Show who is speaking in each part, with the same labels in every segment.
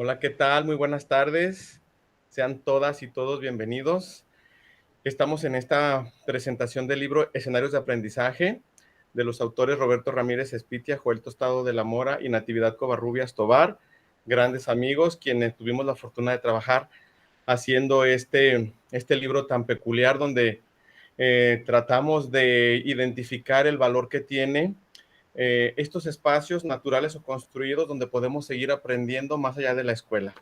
Speaker 1: Hola, ¿qué tal? Muy buenas tardes. Sean todas y todos bienvenidos. Estamos en esta presentación del libro Escenarios de Aprendizaje de los autores Roberto Ramírez Espitia, Joel Tostado de la Mora y Natividad Covarrubias Tobar, grandes amigos, quienes tuvimos la fortuna de trabajar haciendo este libro tan peculiar donde tratamos de identificar el valor que tiene estos espacios naturales o construidos donde podemos seguir aprendiendo más allá de la escuela.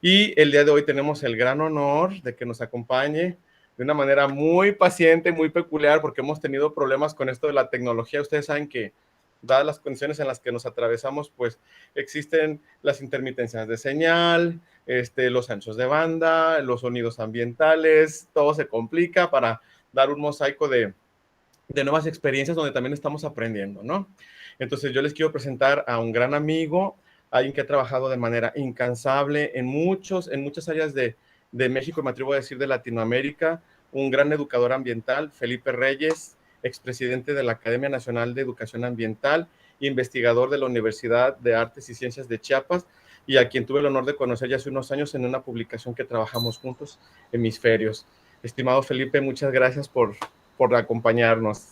Speaker 1: Y el día de hoy tenemos el gran honor de que nos acompañe de una manera muy paciente, muy peculiar, porque hemos tenido problemas con esto de la tecnología. Ustedes saben que, dadas las condiciones en las que nos atravesamos, pues existen las intermitencias de señal, los anchos de banda, los sonidos ambientales, todo se complica para dar un mosaico de nuevas experiencias donde también estamos aprendiendo, ¿no? Entonces yo les quiero presentar a un gran amigo, alguien que ha trabajado de manera incansable en muchas áreas de México, me atrevo a decir de Latinoamérica, un gran educador ambiental, Felipe Reyes, expresidente de la Academia Nacional de Educación Ambiental, investigador de la Universidad de Artes y Ciencias de Chiapas, y a quien tuve el honor de conocer ya hace unos años en una publicación que trabajamos juntos, Hemisferios. Estimado Felipe, muchas gracias por acompañarnos.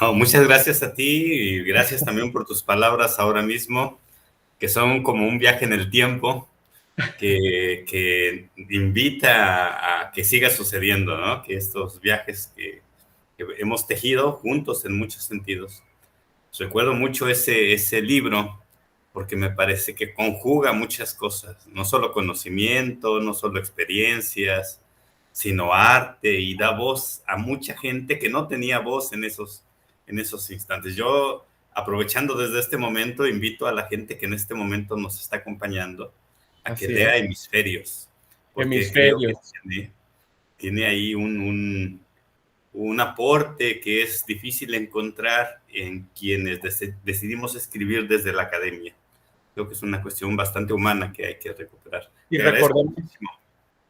Speaker 2: Oh, muchas gracias a ti y gracias también por tus palabras ahora mismo, que son como un viaje en el tiempo que invita a que siga sucediendo, ¿no? Que estos viajes que hemos tejido juntos en muchos sentidos. Recuerdo mucho ese libro porque me parece que conjuga muchas cosas, no solo conocimiento, no solo experiencias, sino arte y da voz a mucha gente que no tenía voz en esos instantes. Yo, aprovechando desde este momento, invito a la gente que en este momento nos está acompañando a que
Speaker 1: Así
Speaker 2: lea
Speaker 1: es.
Speaker 2: Hemisferios, porque creo que
Speaker 1: Hemisferios.
Speaker 2: tiene ahí un aporte que es difícil encontrar en quienes decidimos escribir desde la academia. Creo que es una cuestión bastante humana que hay que recuperar.
Speaker 1: Y
Speaker 2: Te agradezco
Speaker 1: recordemos,
Speaker 2: muchísimo.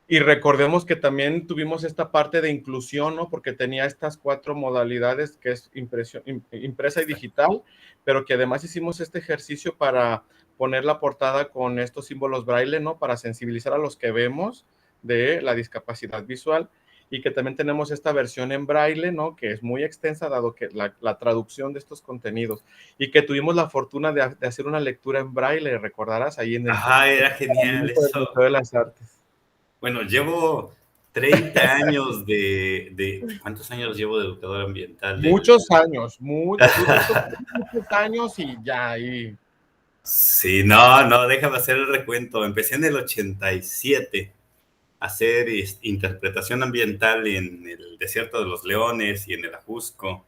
Speaker 1: y recordemos que también tuvimos esta parte de inclusión, ¿no? Porque tenía estas 4 modalidades que es impresa y digital, pero que además hicimos este ejercicio para poner la portada con estos símbolos braille, ¿no? Para sensibilizar a los que vemos de la discapacidad visual y que también tenemos esta versión en braille, ¿no? Que es muy extensa dado que la traducción de estos contenidos y que tuvimos la fortuna de hacer una lectura en braille, recordarás, ahí en el
Speaker 2: Ajá, era genial
Speaker 1: Museo
Speaker 2: eso.
Speaker 1: de las Artes.
Speaker 2: Bueno, llevo 30 años ¿cuántos años llevo de educador ambiental?
Speaker 1: Muchos años, justo muchos años y ya ahí.
Speaker 2: Sí, no, déjame hacer el recuento. Empecé en el 87 a hacer interpretación ambiental en el Desierto de los Leones y en el Ajusco.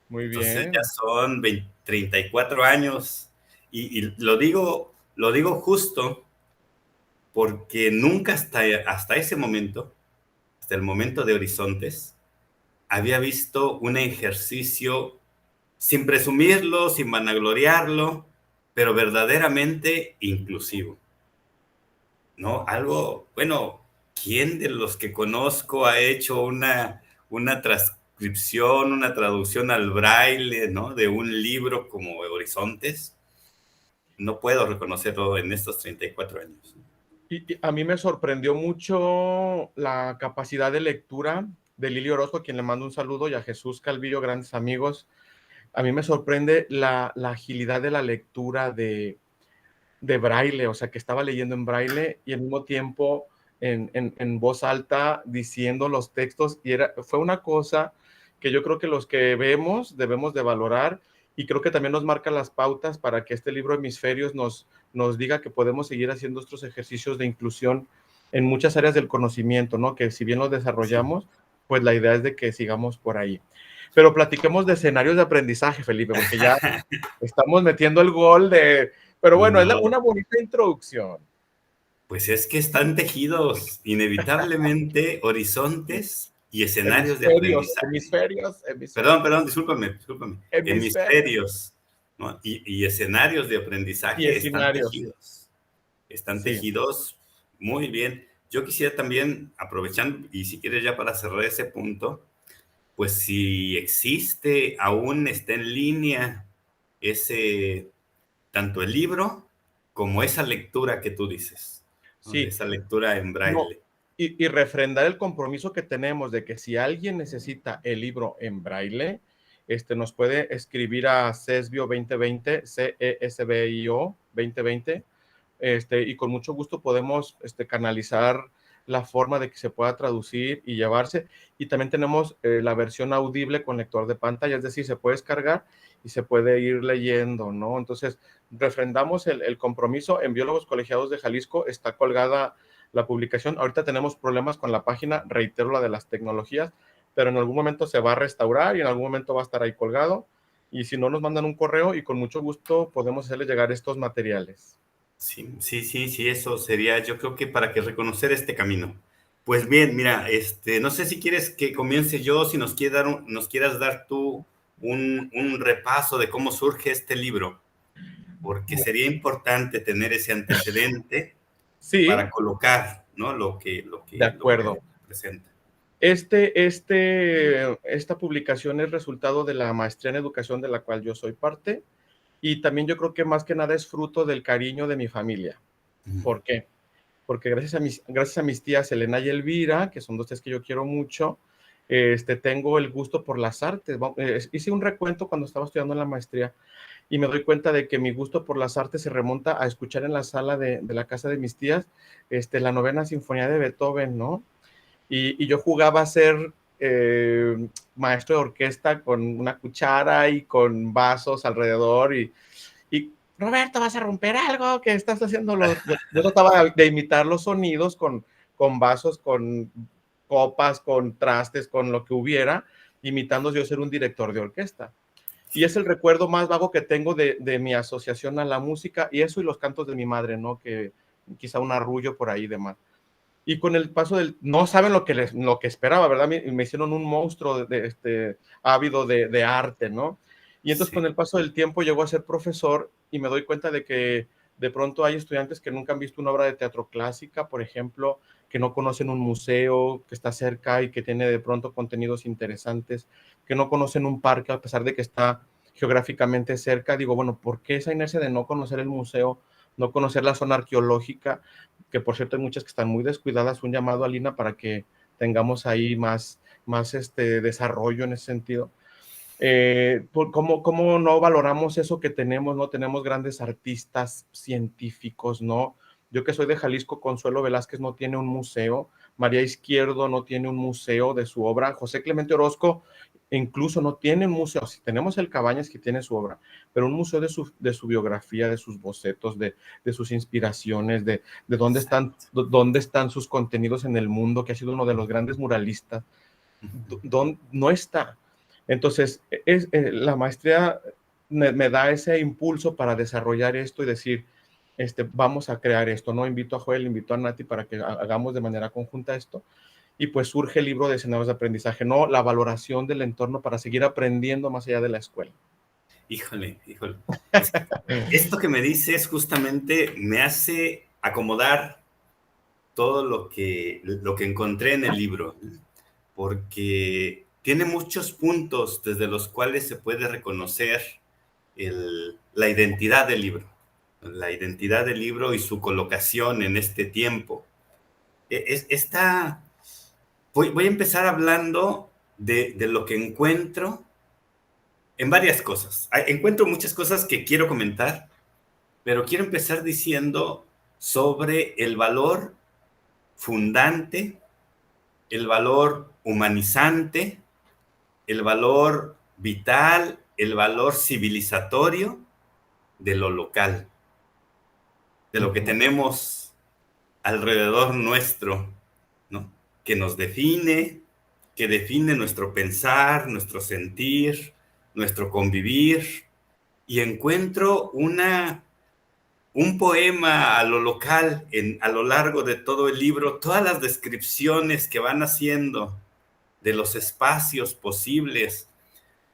Speaker 1: Muy
Speaker 2: Entonces ya
Speaker 1: bien.
Speaker 2: son 34 años y lo digo justo porque nunca hasta ese momento, hasta el momento de Horizontes, había visto un ejercicio sin presumirlo, sin vanagloriarlo, pero verdaderamente inclusivo, ¿no? Algo, bueno, ¿quién de los que conozco ha hecho una transcripción, una traducción al braille, ¿no? De un libro como Horizontes? No puedo reconocerlo en estos 34 años.
Speaker 1: Y a mí me sorprendió mucho la capacidad de lectura de Lili Orozco, a quien le mando un saludo, y a Jesús Calvillo, grandes amigos. A mí me sorprende la agilidad de la lectura de braille, o sea, que estaba leyendo en braille y al mismo tiempo en voz alta diciendo los textos y fue una cosa que yo creo que los que vemos debemos de valorar y creo que también nos marca las pautas para que este libro Hemisferios nos diga que podemos seguir haciendo estos ejercicios de inclusión en muchas áreas del conocimiento, ¿no? Que si bien los
Speaker 2: Sí.
Speaker 1: desarrollamos, pues la idea es de que sigamos por ahí. Pero platiquemos de escenarios de aprendizaje, Felipe, porque ya estamos metiendo el gol de, pero bueno, es
Speaker 2: No,
Speaker 1: una bonita introducción.
Speaker 2: pues es que están tejidos inevitablemente horizontes y escenarios de
Speaker 1: Hemisferios,
Speaker 2: aprendizaje.
Speaker 1: hemisferios,
Speaker 2: Perdón,
Speaker 1: hemisferios,
Speaker 2: discúlpame.
Speaker 1: hemisferios
Speaker 2: Hemisferios, ¿no? Y escenarios de
Speaker 1: y
Speaker 2: aprendizaje están
Speaker 1: escenarios.
Speaker 2: tejidos. Están
Speaker 1: Sí,
Speaker 2: tejidos muy bien. Yo quisiera también, aprovechando, y si quieres ya para cerrar ese punto, pues si aún está en línea ese, tanto el libro como esa lectura que tú dices, ¿no? De
Speaker 1: Sí,
Speaker 2: esa lectura en
Speaker 1: no,
Speaker 2: braille.
Speaker 1: y refrendar el compromiso que tenemos de que si alguien necesita el libro en braille, nos puede escribir a CESBIO 2020, CESBIO 2020, y con mucho gusto podemos canalizar la forma de que se pueda traducir y llevarse. Y también tenemos la versión audible con lector de pantalla, es decir, se puede descargar y se puede ir leyendo, ¿no? Entonces, refrendamos el compromiso. En Biólogos Colegiados de Jalisco está colgada la publicación. Ahorita tenemos problemas con la página, reitero, la de las tecnologías, pero en algún momento se va a restaurar y en algún momento va a estar ahí colgado. Y si no, nos mandan un correo y con mucho gusto podemos hacerles llegar estos materiales.
Speaker 2: Sí, sí, sí, sí, eso sería, yo creo que para que reconocer este camino. Pues bien, mira, no sé si quieres que comience yo, si nos quieras dar tú un repaso de cómo surge este libro, porque sería importante tener ese antecedente para
Speaker 1: Sí,
Speaker 2: colocar, ¿no?
Speaker 1: de
Speaker 2: Lo que
Speaker 1: acuerdo.
Speaker 2: presenta.
Speaker 1: Esta publicación es resultado de la maestría en educación de la cual yo soy parte y también yo creo que más que nada es fruto del cariño de mi familia. ¿Por qué? Porque gracias a mis tías Elena y Elvira, que son dos tías que yo quiero mucho, tengo el gusto por las artes. Hice un recuento cuando estaba estudiando en la maestría y me doy cuenta de que mi gusto por las artes se remonta a escuchar en la sala de la casa de mis tías la novena sinfonía de Beethoven, ¿no? Y yo jugaba a ser maestro de orquesta con una cuchara y con vasos alrededor y Roberto, vas a romper algo, que estás haciendo yo trataba de imitar los sonidos con vasos, con copas, con trastes, con lo que hubiera, imitando yo ser un director de orquesta. Y es el recuerdo más vago que tengo de mi asociación a la música y eso y los cantos de mi madre, ¿no? Que quizá un arrullo por ahí de más. Y con el paso del, no saben lo que esperaba, ¿verdad? Me hicieron un monstruo ávido de arte, ¿no? Y entonces con
Speaker 2: Sí.
Speaker 1: el paso del tiempo llegó a ser profesor y me doy cuenta de que de pronto hay estudiantes que nunca han visto una obra de teatro clásica, por ejemplo, que no conocen un museo que está cerca y que tiene de pronto contenidos interesantes, que no conocen un parque a pesar de que está geográficamente cerca. Digo, bueno, ¿por qué esa inercia de no conocer el museo, no conocer la zona arqueológica? Que por cierto hay muchas que están muy descuidadas, un llamado a Lina para que tengamos ahí más desarrollo en ese sentido. ¿Cómo no valoramos eso que tenemos? ¿No? Tenemos grandes artistas científicos, ¿no? Yo que soy de Jalisco, Consuelo Velázquez no tiene un museo, María Izquierdo no tiene un museo de su obra, José Clemente Orozco incluso no tiene un museo, sí, tenemos el Cabañas que tiene su obra, pero un museo de su biografía, de sus bocetos, de sus inspiraciones, de dónde están sus contenidos en el mundo, que ha sido uno de los grandes muralistas, no está. Entonces, la maestría me da ese impulso para desarrollar esto y decir, vamos a crear esto, ¿no? Invito a Joel, invito a Nati para que hagamos de manera conjunta esto. Y pues surge el libro de escenarios de aprendizaje, ¿no? La valoración del entorno para seguir aprendiendo más allá de la escuela.
Speaker 2: Híjole, híjole. Es que esto que me dices justamente me hace acomodar todo lo que encontré en el libro, porque tiene muchos puntos desde los cuales se puede reconocer la identidad del libro, la identidad del libro y su colocación en este tiempo. Esta, voy a empezar hablando de lo que encuentro en varias cosas. Encuentro muchas cosas que quiero comentar, pero quiero empezar diciendo sobre el valor fundante, el valor humanizante, el valor vital, el valor civilizatorio de lo local, de lo que tenemos alrededor nuestro, ¿no? Que nos define, que define nuestro pensar, nuestro sentir, nuestro convivir, y encuentro un poema a lo local a lo largo de todo el libro, todas las descripciones que van haciendo de los espacios posibles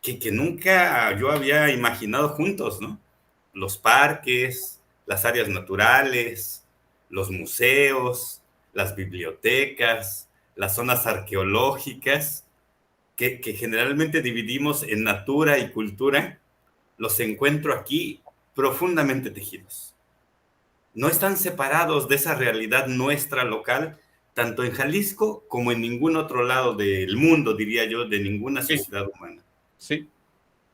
Speaker 2: que nunca yo había imaginado juntos, ¿no? Los parques, las áreas naturales, los museos, las bibliotecas, las zonas arqueológicas, que generalmente dividimos en natura y cultura, los encuentro aquí profundamente tejidos. no están separados de esa realidad nuestra local, tanto en Jalisco como en ningún otro lado del mundo, diría yo, de ninguna
Speaker 1: Sí,
Speaker 2: sociedad humana.
Speaker 1: sí,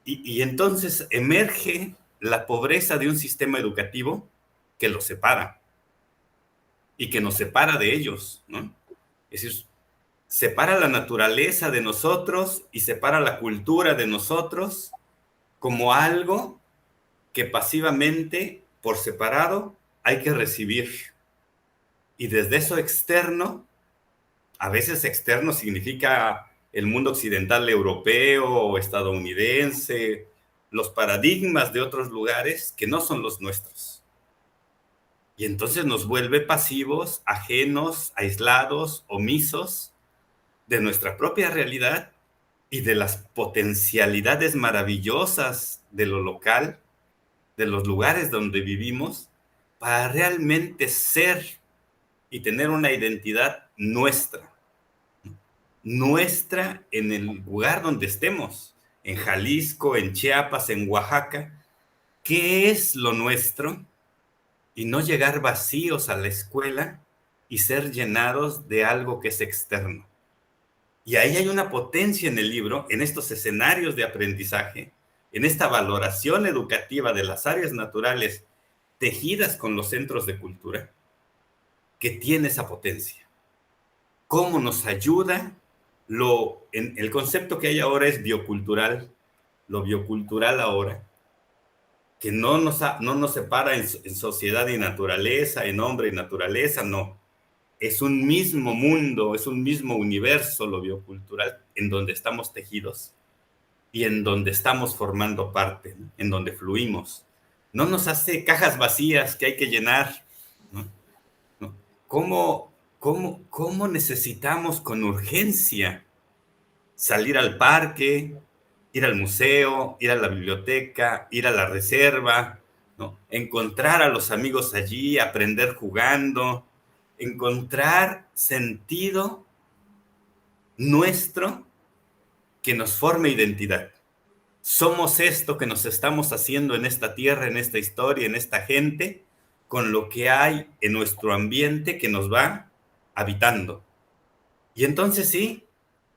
Speaker 2: Y entonces emerge la pobreza de un sistema educativo que los separa y que nos separa de ellos, ¿no? Es decir, separa la naturaleza de nosotros y separa la cultura de nosotros como algo que pasivamente, por separado, hay que recibir. Y desde eso externo, a veces externo significa el mundo occidental europeo o estadounidense, los paradigmas de otros lugares que no son los nuestros. Y entonces nos vuelve pasivos, ajenos, aislados, omisos de nuestra propia realidad y de las potencialidades maravillosas de lo local, de los lugares donde vivimos, para realmente ser y tener una identidad nuestra. Nuestra en el lugar donde estemos, en Jalisco, en Chiapas, en Oaxaca. ¿Qué es lo nuestro? Y no llegar vacíos a la escuela y ser llenados de algo que es externo. Y ahí hay una potencia en el libro, en estos escenarios de aprendizaje, en esta valoración educativa de las áreas naturales tejidas con los centros de cultura, que tiene esa potencia. ¿Cómo nos ayuda? El concepto que hay ahora es biocultural, lo biocultural ahora, que no nos separa en sociedad y naturaleza, en hombre y naturaleza, no. Es un mismo mundo, es un mismo universo lo biocultural en donde estamos tejidos y en donde estamos formando parte, ¿no? En donde fluimos. No nos hace cajas vacías que hay que llenar, ¿no? ¿No? ¿Cómo necesitamos con urgencia salir al parque, ir al museo, ir a la biblioteca, ir a la reserva, ¿no? Encontrar a los amigos allí, aprender jugando, encontrar sentido nuestro que nos forme identidad? Somos esto que nos estamos haciendo en esta tierra, en esta historia, en esta gente, con lo que hay en nuestro ambiente que nos va habitando. Y entonces sí,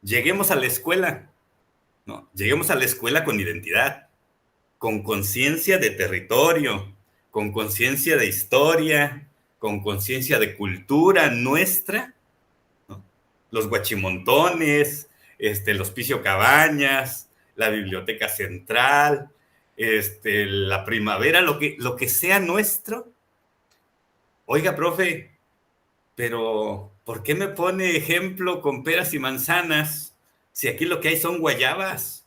Speaker 2: lleguemos a la escuela, ¿no? Lleguemos a la escuela con identidad, con conciencia de territorio, con conciencia de historia, con conciencia de cultura nuestra, ¿no? Los guachimontones, el Hospicio Cabañas, la Biblioteca Central, la primavera, lo que sea nuestro. Oiga, profe, pero ¿por qué me pone ejemplo con peras y manzanas si aquí lo que hay son guayabas?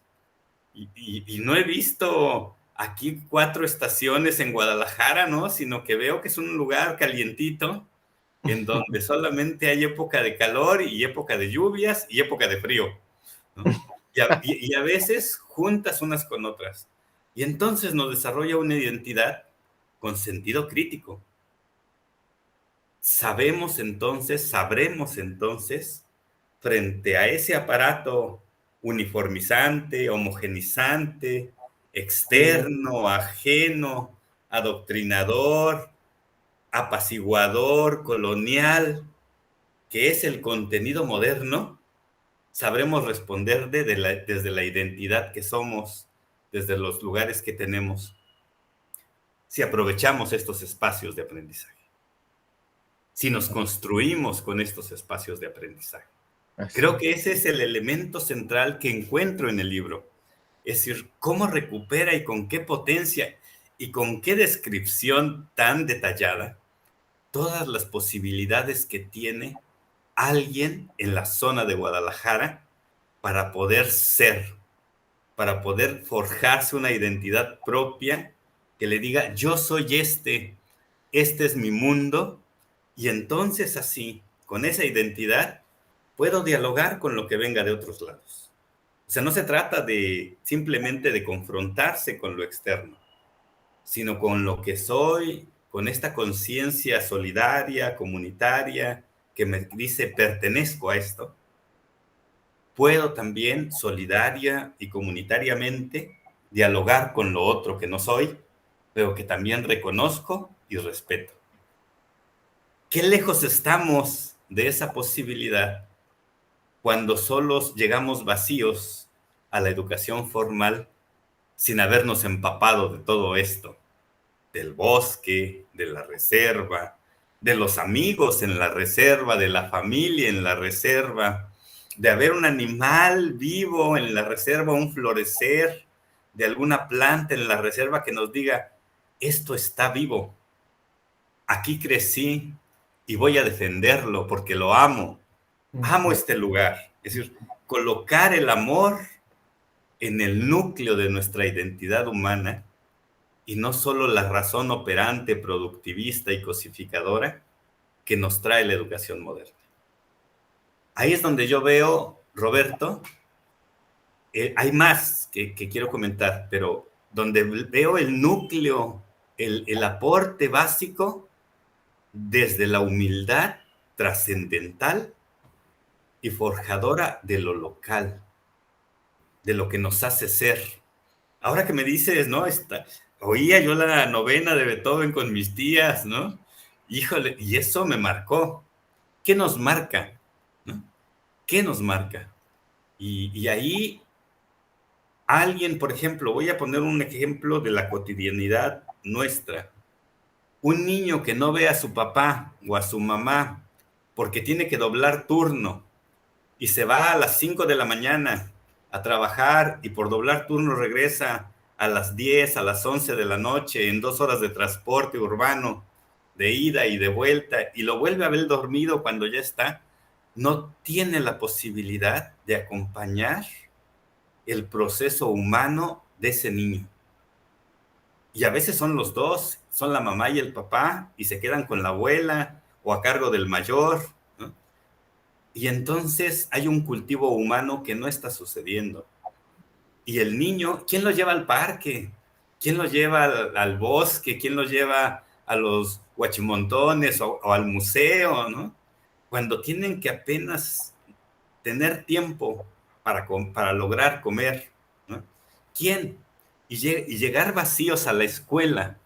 Speaker 2: Y no he visto aquí 4 estaciones en Guadalajara, ¿no? Sino que veo que es un lugar calientito en donde solamente hay época de calor y época de lluvias y época de frío, ¿no? Y a veces juntas unas con otras. Y entonces nos desarrolla una identidad con sentido crítico. Sabremos entonces, frente a ese aparato uniformizante, homogenizante, externo, ajeno, adoctrinador, apaciguador, colonial, que es el contenido moderno, sabremos responder desde la identidad que somos, desde los lugares que tenemos, si aprovechamos estos espacios de aprendizaje, si nos construimos con estos espacios de aprendizaje.
Speaker 1: así
Speaker 2: Creo
Speaker 1: es.
Speaker 2: que ese es el elemento central que encuentro en el libro. Es decir, cómo recupera y con qué potencia y con qué descripción tan detallada todas las posibilidades que tiene alguien en la zona de Guadalajara para poder ser, para poder forjarse una identidad propia que le diga, yo soy este es mi mundo, y entonces así, con esa identidad, puedo dialogar con lo que venga de otros lados. O sea, no se trata de simplemente de confrontarse con lo externo, sino con lo que soy, con esta conciencia solidaria, comunitaria, que me dice pertenezco a esto. Puedo también solidaria y comunitariamente dialogar con lo otro que no soy, pero que también reconozco y respeto. qué lejos estamos de esa posibilidad cuando solos llegamos vacíos a la educación formal sin habernos empapado de todo esto, del bosque, de la reserva, de los amigos en la reserva, de la familia en la reserva, de haber un animal vivo en la reserva, un florecer de alguna planta en la reserva que nos diga, esto está vivo, aquí crecí y voy a defenderlo porque lo amo, amo este lugar. Es decir, colocar el amor en el núcleo de nuestra identidad humana y no solo la razón operante, productivista y cosificadora que nos trae la educación moderna. Ahí es donde yo veo, Roberto, hay más que quiero comentar, pero donde veo el núcleo, el aporte básico desde la humildad trascendental y forjadora de lo local, de lo que nos hace ser. Ahora que me dices, ¿no? Oía yo la novena de Beethoven con mis tías, ¿no? Híjole, y eso me marcó. ¿Qué nos marca? ¿No? ¿Qué nos marca? Y ahí alguien, por ejemplo, voy a poner un ejemplo de la cotidianidad nuestra. Un niño que no ve a su papá o a su mamá porque tiene que doblar turno y se va a las 5 de la mañana a trabajar y por doblar turno regresa a las 10, a las 11 de la noche en 2 horas de transporte urbano, de ida y de vuelta, y lo vuelve a ver dormido cuando ya está, no tiene la posibilidad de acompañar el proceso humano de ese niño. Y a veces son los dos, son la mamá y el papá, y se quedan con la abuela o a cargo del mayor, ¿no? Y entonces hay un cultivo humano que no está sucediendo. Y el niño, ¿quién lo lleva al parque? ¿Quién lo lleva al bosque? ¿Quién lo lleva a los huachimontones o al museo, ¿no? Cuando tienen que apenas tener tiempo para lograr comer, ¿no? ¿Quién? Y llegar vacíos a la escuela,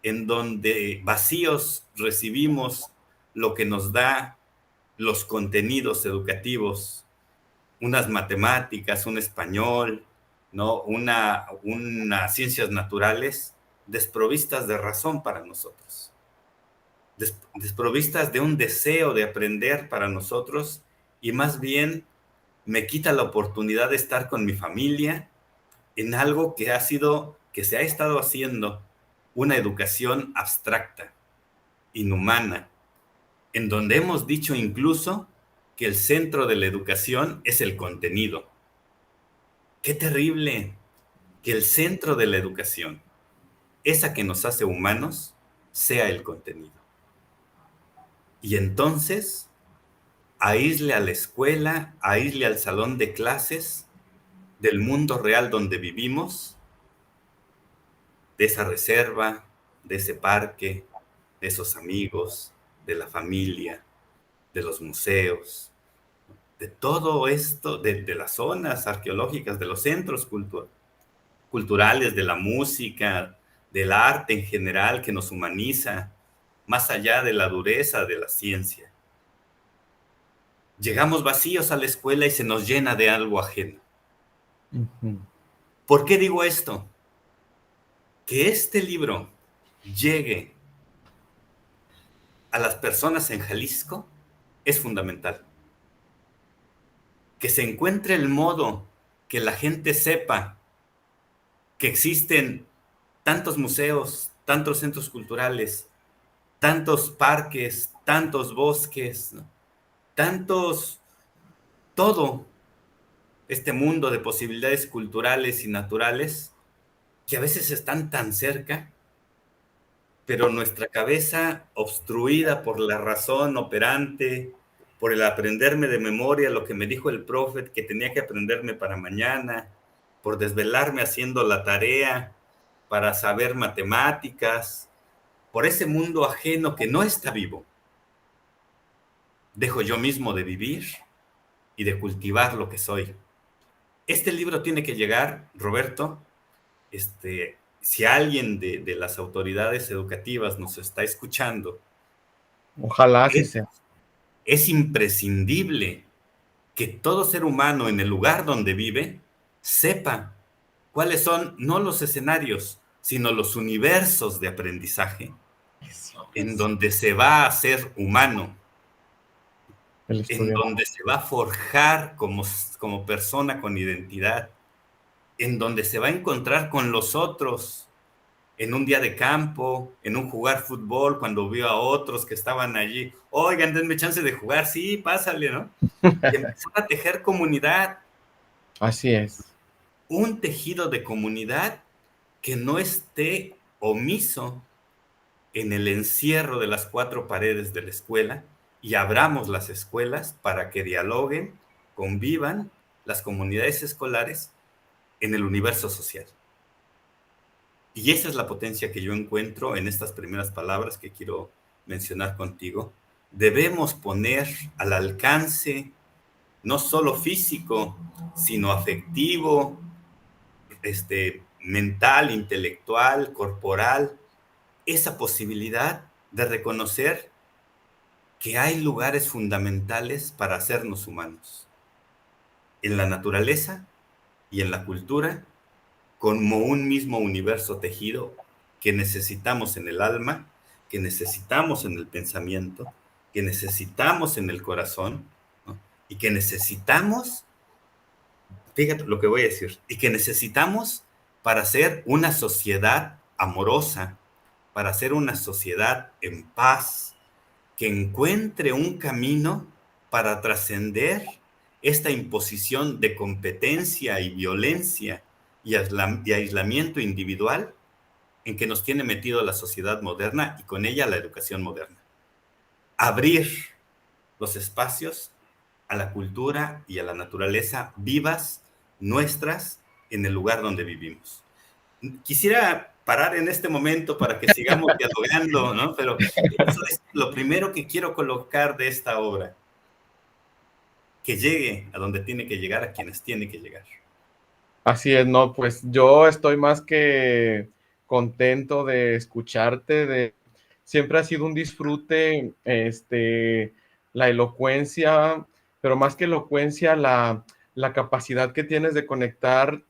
Speaker 2: en donde vacíos recibimos lo que nos da los contenidos educativos, unas matemáticas, un español, ¿no? Unas ciencias naturales desprovistas de razón para nosotros, desprovistas de un deseo de aprender para nosotros, y más bien me quita la oportunidad de estar con mi familia en algo que se ha estado haciendo una educación abstracta, inhumana, en donde hemos dicho incluso que el centro de la educación es el contenido. Qué terrible que el centro de la educación, esa que nos hace humanos, sea el contenido. Y entonces, aísle a la escuela, aísle al salón de clases del mundo real donde vivimos, de esa reserva, de ese parque, de esos amigos, de la familia, de los museos, de todo esto, de las zonas arqueológicas, de los centros culturales, de la música, del arte en general que nos humaniza, más allá de la dureza de la ciencia. Llegamos vacíos a la escuela y se nos llena de algo ajeno. ¿Por qué digo esto? Que este libro llegue a las personas en Jalisco es fundamental. Que se encuentre el modo que la gente sepa que existen tantos museos, tantos centros culturales, tantos parques, tantos bosques, ¿no? Tantos, todo este mundo de posibilidades culturales y naturales que a veces están tan cerca, pero nuestra cabeza obstruida por la razón operante, por el aprenderme de memoria lo que me dijo el profe que tenía que aprenderme para mañana, por desvelarme haciendo la tarea, para saber matemáticas, por ese mundo ajeno que no está vivo. Dejo yo mismo de vivir y de cultivar lo que soy. Este libro tiene que llegar, Roberto, si alguien de las autoridades educativas nos está escuchando
Speaker 1: Ojalá así
Speaker 2: Es,
Speaker 1: sea.
Speaker 2: es imprescindible que todo ser humano en el lugar donde vive sepa cuáles son no los escenarios, sino los universos de aprendizaje
Speaker 1: Eso
Speaker 2: en
Speaker 1: es.
Speaker 2: donde se va a ser humano,
Speaker 1: El
Speaker 2: en
Speaker 1: estudiante.
Speaker 2: donde se va a forjar como persona con identidad, en donde se va a encontrar con los otros, en un día de campo, en un jugar fútbol, cuando vio a otros que estaban allí, oigan, denme chance de jugar, sí, pásale, ¿no? Y empezar a tejer comunidad,
Speaker 1: Así es.
Speaker 2: un tejido de comunidad que no esté omiso en el encierro de las cuatro paredes de la escuela y abramos las escuelas para que dialoguen, convivan las comunidades escolares en el universo social. Y esa es la potencia que yo encuentro en estas primeras palabras que quiero mencionar contigo. Debemos poner al alcance, no solo físico, sino afectivo, mental, intelectual, corporal, esa posibilidad de reconocer que hay lugares fundamentales para hacernos humanos, en la naturaleza y en la cultura, como un mismo universo tejido que necesitamos en el alma, que necesitamos en el pensamiento, que necesitamos en el corazón, ¿no? Y que necesitamos, fíjate lo que voy a decir, y que necesitamos para ser una sociedad amorosa, para ser una sociedad en paz, que encuentre un camino para trascender esta imposición de competencia y violencia y aislamiento individual en que nos tiene metido la sociedad moderna y con ella la educación moderna. Abrir los espacios a la cultura y a la naturaleza vivas, nuestras, en el lugar donde vivimos. Quisiera parar en este momento para que sigamos dialogando, ¿no? Pero eso es lo primero que quiero colocar de esta obra, que llegue a donde tiene que llegar, a quienes tiene que llegar.
Speaker 1: Así es, no, pues yo estoy más que contento de escucharte, siempre ha sido un disfrute, la elocuencia, pero más que elocuencia, la capacidad que tienes de conectar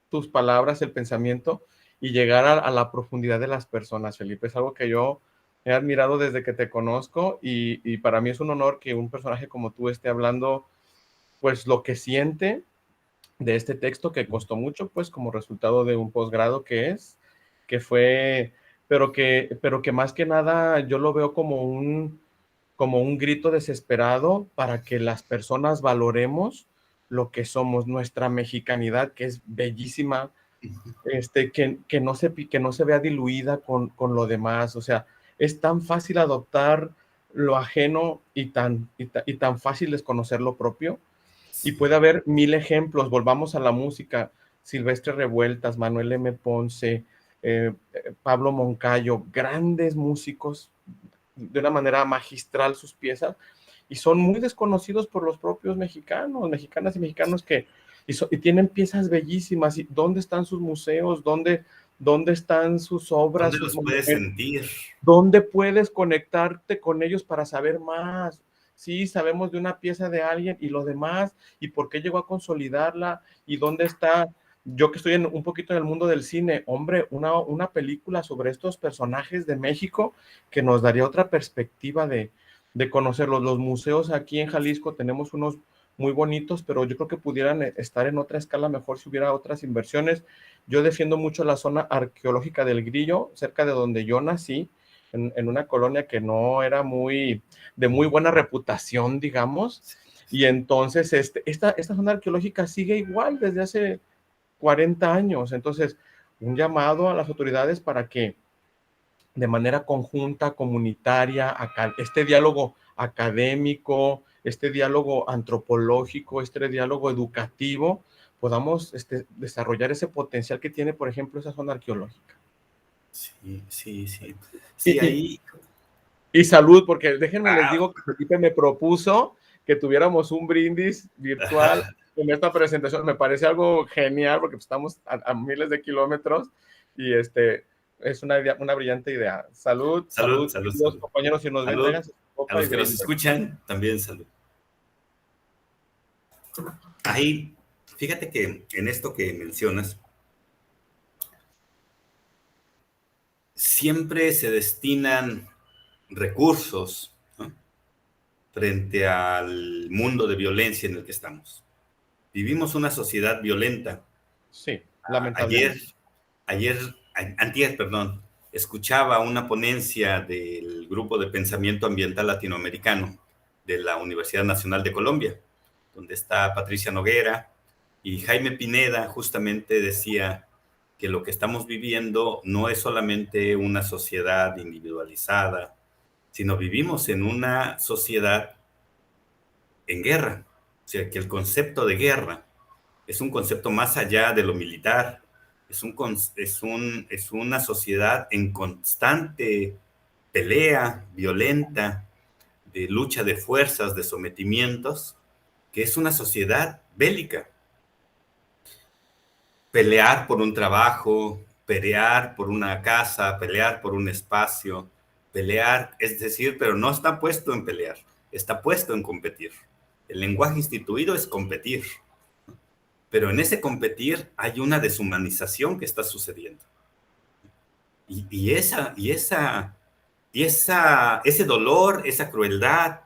Speaker 1: tus palabras, el pensamiento y llegar a la profundidad de las personas, Felipe. Es algo que yo he admirado desde que te conozco y para mí es un honor que un personaje como tú esté hablando, pues lo que siente de este texto que costó mucho, pues como resultado de un posgrado que fue, pero que más que nada yo lo veo como un grito desesperado para que las personas valoremos lo que somos, nuestra mexicanidad, que es bellísima, que no se vea diluida con lo demás. O sea, es tan fácil adoptar lo ajeno y tan fácil desconocer lo propio. Y
Speaker 2: Sí.
Speaker 1: puede haber mil ejemplos. Volvamos a la música. Silvestre Revueltas, Manuel M. Ponce, Pablo Moncayo, grandes músicos, de una manera magistral sus piezas, y son muy desconocidos por los propios mexicanos, mexicanas y mexicanos y tienen piezas bellísimas. ¿Y dónde están sus museos? ¿Dónde están sus obras,
Speaker 2: ¿Dónde
Speaker 1: sus
Speaker 2: los puedes
Speaker 1: monumentos?
Speaker 2: sentir?
Speaker 1: ¿Dónde puedes conectarte con ellos para saber más? Sí, sabemos de una pieza de alguien y lo demás, y por qué llegó a consolidarla, y dónde está. Yo que estoy un poquito en el mundo del cine, hombre, una película sobre estos personajes de México que nos daría otra perspectiva de conocerlos. Los museos aquí en Jalisco tenemos unos muy bonitos, pero yo creo que pudieran estar en otra escala mejor si hubiera otras inversiones. Yo defiendo mucho la zona arqueológica del Grillo, cerca de donde yo nací, en una colonia que no era de muy buena reputación, digamos, y entonces esta zona arqueológica sigue igual desde hace 40 años, entonces un llamado a las autoridades para que de manera conjunta, comunitaria, este diálogo académico, este diálogo antropológico, este diálogo educativo, podamos desarrollar ese potencial que tiene, por ejemplo, esa zona arqueológica.
Speaker 2: Sí, sí, sí. Sí,
Speaker 1: Y,
Speaker 2: ahí.
Speaker 1: Y salud, porque déjenme les
Speaker 2: Ah,
Speaker 1: digo que Felipe me propuso que tuviéramos un brindis virtual en esta presentación. Me parece algo genial porque estamos a miles de kilómetros y es una brillante idea. Salud,
Speaker 2: salud,
Speaker 1: salud,
Speaker 2: salud,
Speaker 1: queridos
Speaker 2: salud.
Speaker 1: compañeros, si nos ven,
Speaker 2: Salud.
Speaker 1: tráiganse
Speaker 2: A
Speaker 1: copa y
Speaker 2: los que nos
Speaker 1: brindo.
Speaker 2: escuchan, también salud. Ahí, fíjate que en esto que mencionas, siempre se destinan recursos, ¿no?, frente al mundo de violencia en el que estamos. Vivimos una sociedad violenta.
Speaker 1: Sí,
Speaker 2: Ayer,
Speaker 1: lamentablemente.
Speaker 2: antier, perdón, escuchaba una ponencia del Grupo de Pensamiento Ambiental Latinoamericano de la Universidad Nacional de Colombia, donde está Patricia Noguera, y Jaime Pineda justamente decía que lo que estamos viviendo no es solamente una sociedad individualizada, sino vivimos en una sociedad en guerra. O sea, que el concepto de guerra es un concepto más allá de lo militar, es una sociedad en constante pelea violenta, de lucha de fuerzas, de sometimientos, que es una sociedad bélica. Pelear por un trabajo, pelear por una casa, pelear por un espacio, pelear, es decir, pero no está puesto en pelear, está puesto en competir. El lenguaje instituido es competir, pero en ese competir hay una deshumanización que está sucediendo. Ese dolor, esa crueldad,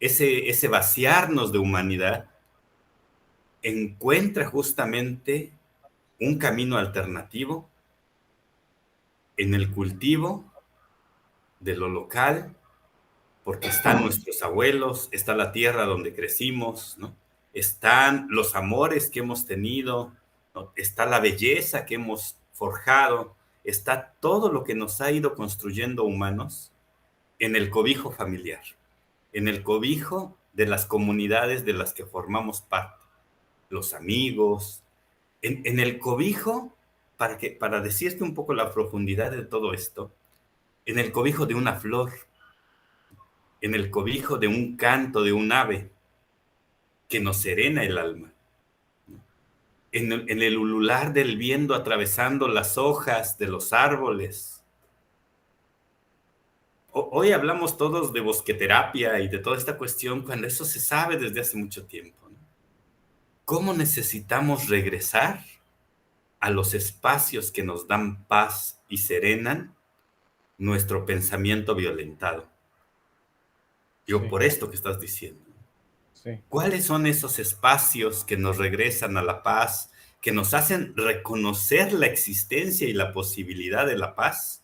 Speaker 2: ese vaciarnos de humanidad, encuentra justamente un camino alternativo en el cultivo de lo local, porque están nuestros abuelos, está la tierra donde crecimos, ¿no? Están los amores que hemos tenido, ¿no? Está la belleza que hemos forjado, está todo lo que nos ha ido construyendo humanos en el cobijo familiar, en el cobijo de las comunidades de las que formamos parte, los amigos, en el cobijo, para decirte un poco la profundidad de todo esto, en el cobijo de una flor, en el cobijo de un canto de un ave que nos serena el alma, en el ulular del viento atravesando las hojas de los árboles. Hoy hablamos todos de bosqueterapia y de toda esta cuestión cuando eso se sabe desde hace mucho tiempo, ¿no? ¿Cómo necesitamos regresar a los espacios que nos dan paz y serenan nuestro pensamiento violentado? Yo
Speaker 1: Sí,
Speaker 2: por esto que estás diciendo.
Speaker 1: sí.
Speaker 2: ¿Cuáles son esos espacios que nos regresan a la paz, que nos hacen reconocer la existencia y la posibilidad de la paz?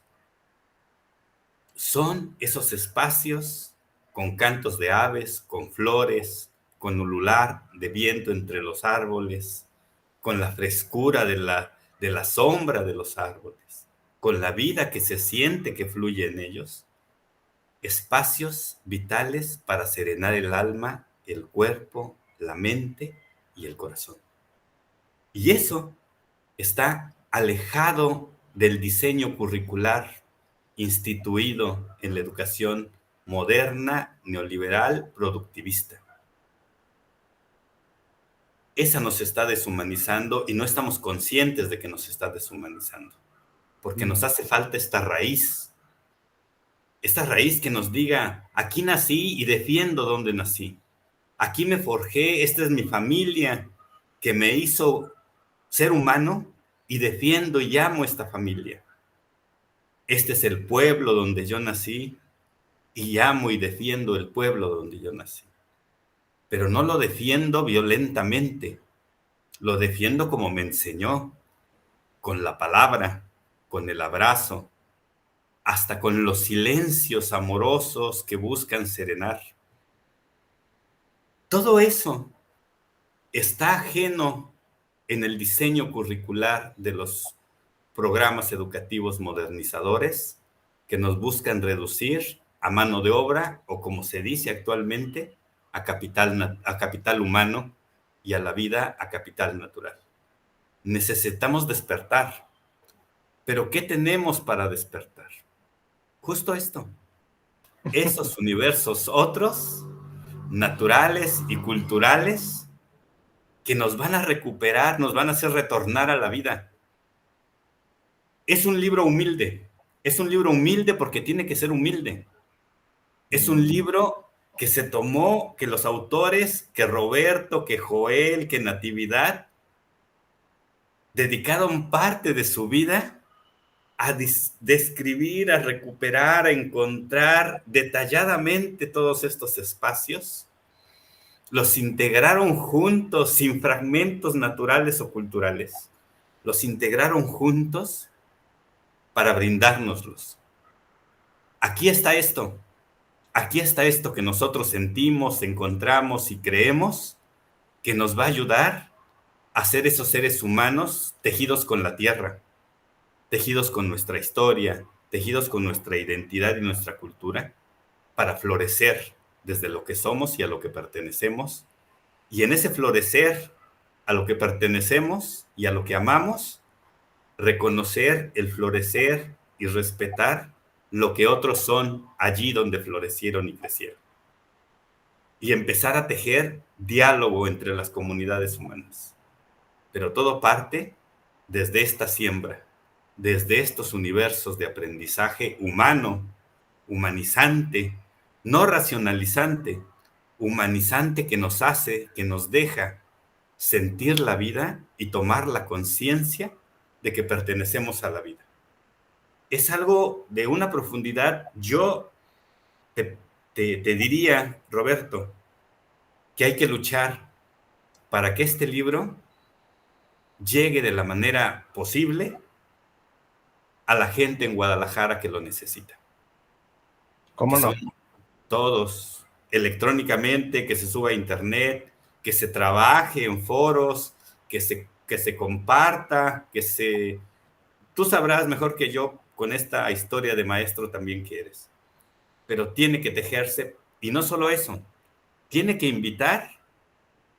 Speaker 2: Son esos espacios con cantos de aves, con flores, con ulular de viento entre los árboles, con la frescura de la sombra de los árboles, con la vida que se siente que fluye en ellos. Espacios vitales para serenar el alma, el cuerpo, la mente y el corazón. Y eso está alejado del diseño curricular instituido en la educación moderna, neoliberal, productivista. Esa nos está deshumanizando y no estamos conscientes de que nos está deshumanizando, porque nos
Speaker 1: No.
Speaker 2: hace falta esta raíz que nos diga, aquí nací y defiendo donde nací. Aquí me forjé, esta es mi familia que me hizo ser humano y defiendo y amo esta familia. Este es el pueblo donde yo nací y amo y defiendo el pueblo donde yo nací. Pero no lo defiendo violentamente, lo defiendo como me enseñó, con la palabra, con el abrazo, hasta con los silencios amorosos que buscan serenar. Todo eso está ajeno en el diseño curricular de los programas educativos modernizadores que nos buscan reducir a mano de obra o, como se dice actualmente, a capital humano y a la vida a capital natural. Necesitamos despertar. ¿Pero qué tenemos para despertar? Justo esto. Esos universos otros, naturales y culturales, que nos van a recuperar, nos van a hacer retornar a la vida. Es un libro humilde porque tiene que ser humilde. Es un libro que se tomó, que los autores, que Roberto, que Joel, que Natividad, dedicaron parte de su vida a describir, a recuperar, a encontrar detalladamente todos estos espacios. Los integraron juntos, sin fragmentos naturales o culturales. Los integraron juntos para brindárnoslos. Aquí está esto. Aquí está esto que nosotros sentimos, encontramos y creemos que nos va a ayudar a ser esos seres humanos tejidos con la tierra, tejidos con nuestra historia, tejidos con nuestra identidad y nuestra cultura, para florecer desde lo que somos y a lo que pertenecemos. Y en ese florecer a lo que pertenecemos y a lo que amamos, reconocer el florecer y respetar lo que otros son allí donde florecieron y crecieron. Y empezar a tejer diálogo entre las comunidades humanas. Pero todo parte desde esta siembra, desde estos universos de aprendizaje humano, humanizante, no racionalizante, humanizante, que nos hace, que nos deja sentir la vida y tomar la conciencia de que pertenecemos a la vida. Es algo de una profundidad. Yo te diría, Roberto, que hay que luchar para que este libro llegue de la manera posible a la gente en Guadalajara que lo necesita.
Speaker 1: ¿Cómo
Speaker 2: Que
Speaker 1: no?
Speaker 2: son todos, electrónicamente, que se suba a internet, que se trabaje en foros, que se comparta, que se... Tú sabrás mejor que yo con esta historia de maestro también que eres. Pero tiene que tejerse, y no solo eso, tiene que invitar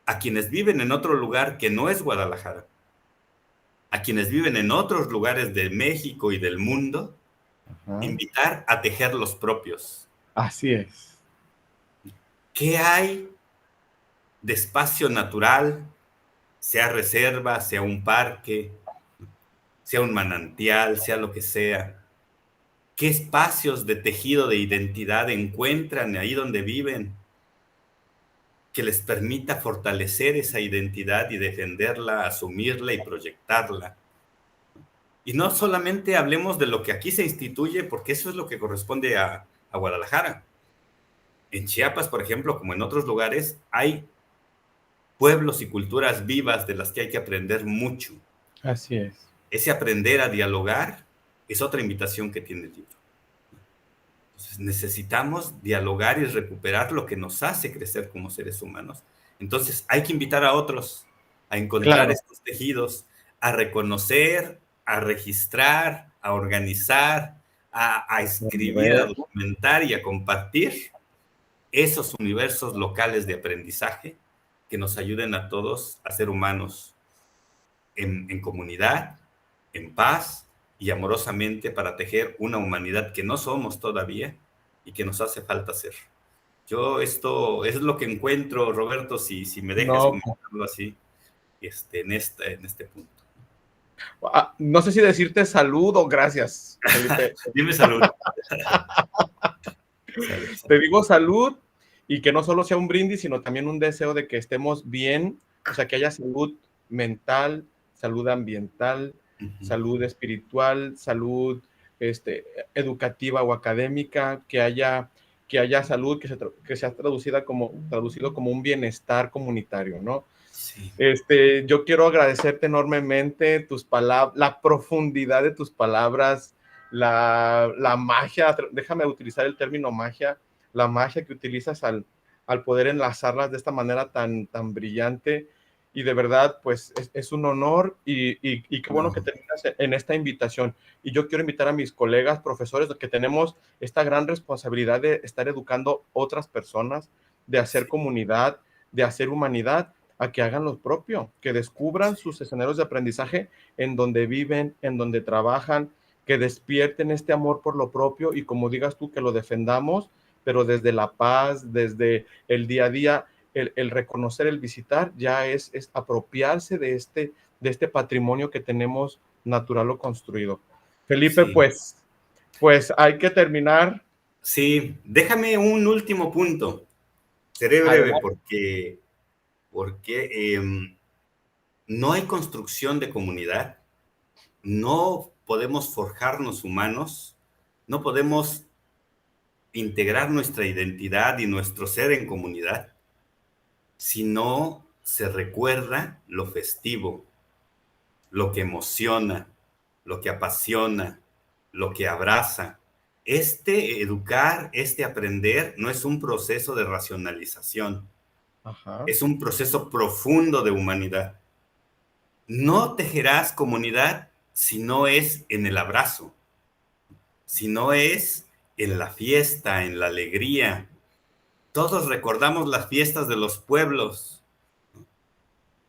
Speaker 2: a quienes viven en otro lugar que no es Guadalajara, a quienes viven en otros lugares de México y del mundo, invitar a tejer los propios.
Speaker 1: Así es.
Speaker 2: ¿Qué hay de espacio natural, sea reserva, sea un parque, sea un manantial, sea lo que sea? ¿Qué espacios de tejido de identidad encuentran ahí donde viven que les permita fortalecer esa identidad y defenderla, asumirla y proyectarla? Y no solamente hablemos de lo que aquí se instituye, porque eso es lo que corresponde a Guadalajara. En Chiapas, por ejemplo, como en otros lugares, hay pueblos y culturas vivas de las que hay que aprender mucho.
Speaker 1: Así es.
Speaker 2: Ese aprender a dialogar es otra invitación que tiene el libro. Entonces, necesitamos dialogar y recuperar lo que nos hace crecer como seres humanos. Entonces, hay que invitar a otros a encontrar estos tejidos, a reconocer, a registrar, a organizar, a escribir, a documentar y a compartir esos universos locales de aprendizaje que nos ayuden a todos a ser humanos en comunidad, en paz y amorosamente, para tejer una humanidad que no somos todavía y que nos hace falta ser. Yo esto es lo que encuentro, Roberto, si me dejas comentarlo así, en este punto.
Speaker 1: No sé si decirte salud o gracias, Felipe.
Speaker 2: Dime salud.
Speaker 1: Te digo salud, y que no solo sea un brindis, sino también un deseo de que estemos bien, o sea, que haya salud mental, salud ambiental, salud espiritual, salud educativa o académica, que haya salud que sea traducido como un bienestar comunitario, ¿no?
Speaker 2: Sí.
Speaker 1: Yo quiero agradecerte enormemente tus palabras, la profundidad de tus palabras, la magia, déjame utilizar el término magia, la magia que utilizas al poder enlazarlas de esta manera tan brillante. Y de verdad, pues es un honor, y qué bueno que terminas en esta invitación. Y yo quiero invitar a mis colegas, profesores, que tenemos esta gran responsabilidad de estar educando otras personas, de hacer comunidad, de hacer humanidad, a que hagan lo propio, que descubran sus escenarios de aprendizaje en donde viven, en donde trabajan, que despierten este amor por lo propio, y como digas tú, que lo defendamos, pero desde la paz, desde el día a día. El reconocer, el visitar, ya es apropiarse de este patrimonio que tenemos natural o construido. Felipe, sí. pues hay que terminar
Speaker 2: Sí, déjame un último punto. Seré breve
Speaker 1: Adelante.
Speaker 2: porque no hay construcción de comunidad, no podemos forjarnos humanos, no podemos integrar nuestra identidad y nuestro ser en comunidad si no se recuerda lo festivo, lo que emociona, lo que apasiona, lo que abraza. Este educar, este aprender, no es un proceso de racionalización,
Speaker 1: Ajá.
Speaker 2: es un proceso profundo de humanidad. No tejerás comunidad si no es en el abrazo, si no es en la fiesta, en la alegría. Todos recordamos las fiestas de los pueblos.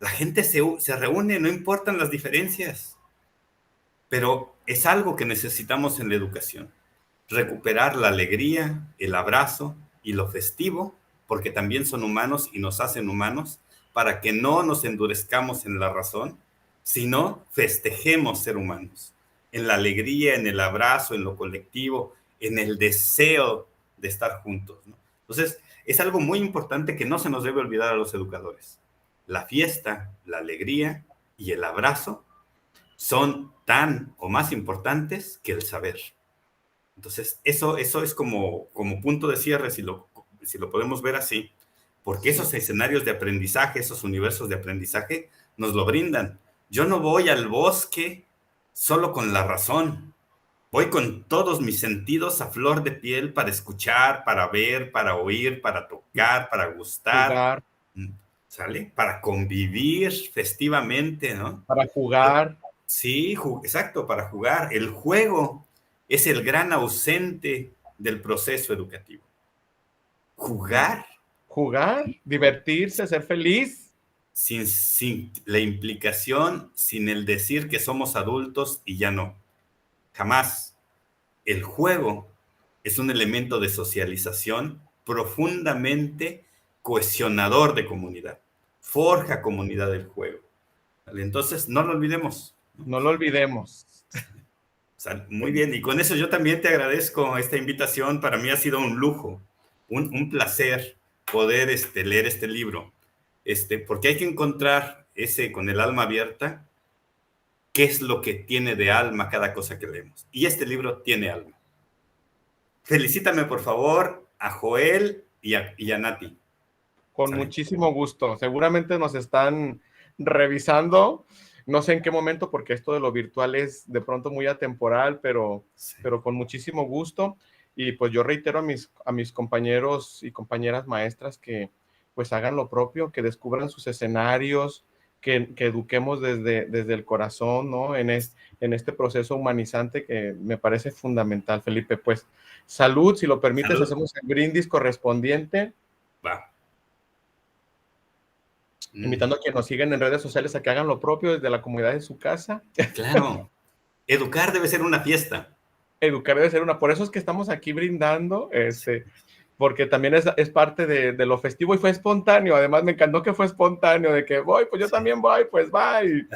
Speaker 2: La gente se reúne, no importan las diferencias, pero es algo que necesitamos en la educación. Recuperar la alegría, el abrazo y lo festivo, porque también son humanos y nos hacen humanos, para que no nos endurezcamos en la razón, sino festejemos ser humanos, en la alegría, en el abrazo, en lo colectivo, en el deseo de estar juntos, ¿no? Entonces, es algo muy importante que no se nos debe olvidar a los educadores. La fiesta, la alegría y el abrazo son tan o más importantes que el saber. Entonces, eso es como punto de cierre, si lo podemos ver así, porque
Speaker 1: Sí,
Speaker 2: esos escenarios de aprendizaje, esos universos de aprendizaje, nos lo brindan. Yo no voy al bosque solo con la razón, voy con todos mis sentidos a flor de piel para escuchar, para ver, para oír, para tocar, para gustar,
Speaker 1: jugar,
Speaker 2: ¿sale? Para convivir festivamente, ¿no?
Speaker 1: para jugar,
Speaker 2: Sí, exacto, para jugar. El juego es el gran ausente del proceso educativo. Jugar
Speaker 1: jugar, divertirse, ser feliz.
Speaker 2: sin la implicación, sin el decir que somos adultos y ya no. Jamás. El juego es un elemento de socialización profundamente cohesionador de comunidad. Forja comunidad del juego. ¿Vale? Entonces, no lo olvidemos.
Speaker 1: No lo olvidemos.
Speaker 2: O sea, muy bien, y con eso yo también te agradezco esta invitación. Para mí ha sido un lujo, un placer poder leer este libro, porque hay que encontrar ese con el alma abierta, qué es lo que tiene de alma cada cosa que leemos. Y este libro tiene alma. Felicítame, por favor, a Joel y a Nati.
Speaker 1: Con
Speaker 2: ¿Sale?
Speaker 1: muchísimo gusto. Seguramente nos están revisando. No sé en qué momento, porque esto de lo virtual es de pronto muy atemporal,
Speaker 2: Sí.
Speaker 1: pero con muchísimo gusto. Y pues yo reitero a mis compañeros y compañeras maestras que pues hagan lo propio, que descubran sus escenarios, que eduquemos desde el corazón, ¿no? En este proceso humanizante que me parece fundamental, Felipe. Pues salud, si lo permites,
Speaker 2: Salud.
Speaker 1: hacemos el brindis correspondiente,
Speaker 2: Va.
Speaker 1: invitando a quienes nos siguen en redes sociales a que hagan lo propio desde la comunidad de su casa.
Speaker 2: Claro. Educar debe ser una fiesta.
Speaker 1: Educar debe ser una, por eso es que estamos aquí brindando, porque también es parte de lo festivo y fue espontáneo. Además, me encantó que fue espontáneo, de que voy, pues yo
Speaker 2: Sí.
Speaker 1: también voy, pues bye.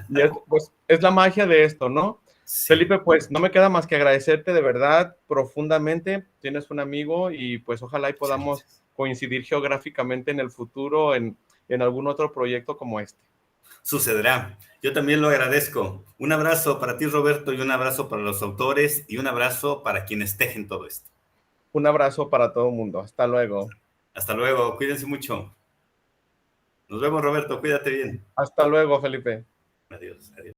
Speaker 1: Y pues, es la magia de esto, ¿no?
Speaker 2: Sí.
Speaker 1: Felipe, pues no me queda más que agradecerte de verdad profundamente. Tienes un amigo y pues ojalá y
Speaker 2: Muchas
Speaker 1: podamos
Speaker 2: gracias.
Speaker 1: coincidir geográficamente en el futuro en algún otro proyecto como este.
Speaker 2: Sucederá. Yo también lo agradezco. Un abrazo para ti, Roberto, y un abrazo para los autores y un abrazo para quienes tejen todo esto.
Speaker 1: Un abrazo para todo el mundo. Hasta luego.
Speaker 2: Hasta luego. Cuídense mucho. Nos vemos, Roberto. Cuídate bien.
Speaker 1: Hasta luego, Felipe.
Speaker 2: Adiós. Adiós.